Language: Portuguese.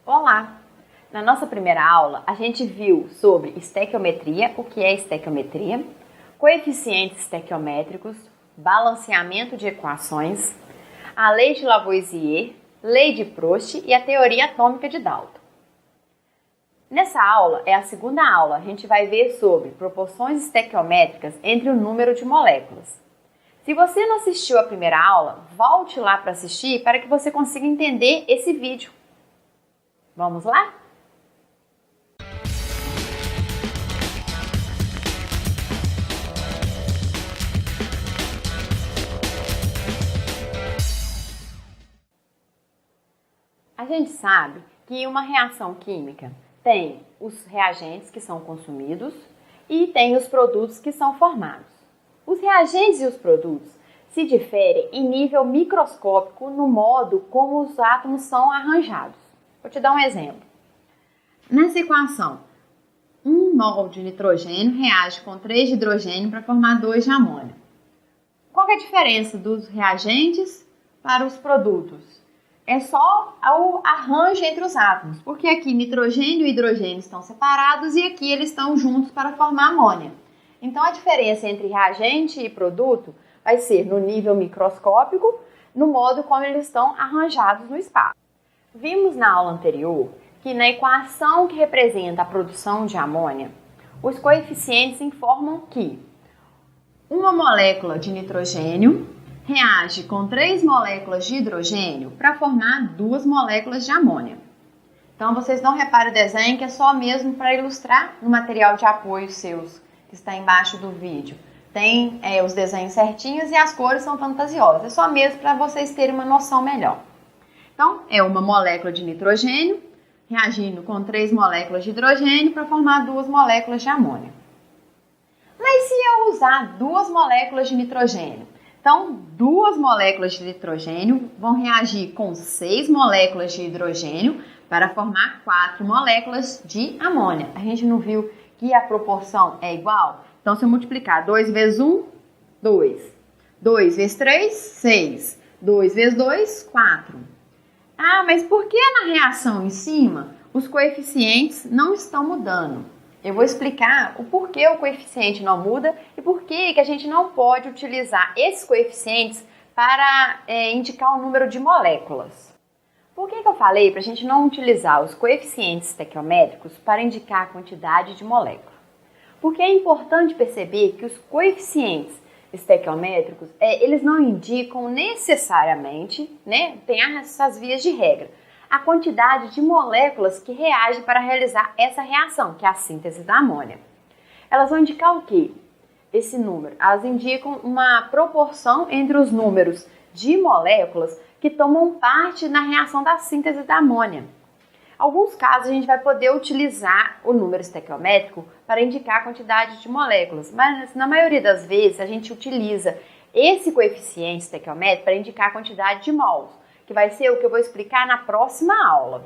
Olá! Na nossa primeira aula, a gente viu sobre estequiometria, o que é estequiometria, coeficientes estequiométricos, balanceamento de equações, a lei de Lavoisier, lei de Prost e a teoria atômica de Dalton. Nessa aula, é a segunda aula, a gente vai ver sobre proporções estequiométricas entre o número de moléculas. Se você não assistiu a primeira aula, volte lá para assistir para que você consiga entender esse vídeo. Vamos lá? A gente sabe que uma reação química tem os reagentes que são consumidos e tem os produtos que são formados. Os reagentes e os produtos se diferem em nível microscópico no modo como os átomos são arranjados. Vou te dar um exemplo. Nessa equação, 1 mol de nitrogênio reage com 3 de hidrogênio para formar 2 de amônio. Qual é a diferença dos reagentes para os produtos? É só o arranjo entre os átomos, porque aqui nitrogênio e hidrogênio estão separados e aqui eles estão juntos para formar amônia. Então a diferença entre reagente e produto vai ser no nível microscópico, no modo como eles estão arranjados no espaço. Vimos na aula anterior que na equação que representa a produção de amônia, os coeficientes informam que uma molécula de nitrogênio reage com 3 moléculas de hidrogênio para formar 2 moléculas de amônia. Então vocês não reparem o desenho, que é só mesmo para ilustrar no material de apoio seus, que está embaixo do vídeo. Tem os desenhos certinhos e as cores são fantasiosas. É só mesmo para vocês terem uma noção melhor. Então, é uma molécula de nitrogênio reagindo com 3 moléculas de hidrogênio para formar 2 moléculas de amônia. Mas se eu usar 2 moléculas de nitrogênio? Então, 2 moléculas de nitrogênio vão reagir com 6 moléculas de hidrogênio para formar 4 moléculas de amônia. A gente não viu que a proporção é igual? Então, se eu multiplicar 2 vezes 1, 2. 2 vezes 3, 6. 2 vezes 2, 4. Ah, mas por que na reação em cima os coeficientes não estão mudando? Eu vou explicar o porquê o coeficiente não muda e por que a gente não pode utilizar esses coeficientes para indicar o número de moléculas. Por que eu falei para a gente não utilizar os coeficientes estequiométricos para indicar a quantidade de molécula? Porque é importante perceber que os coeficientes estequiométricos, eles não indicam necessariamente, tem essas vias de regra, a quantidade de moléculas que reagem para realizar essa reação, que é a síntese da amônia. Elas vão indicar o quê? Esse número. Elas indicam uma proporção entre os números de moléculas que tomam parte na reação da síntese da amônia. Em alguns casos, a gente vai poder utilizar o número estequiométrico para indicar a quantidade de moléculas, mas na maioria das vezes a gente utiliza esse coeficiente estequiométrico para indicar a quantidade de mols, que vai ser o que eu vou explicar na próxima aula.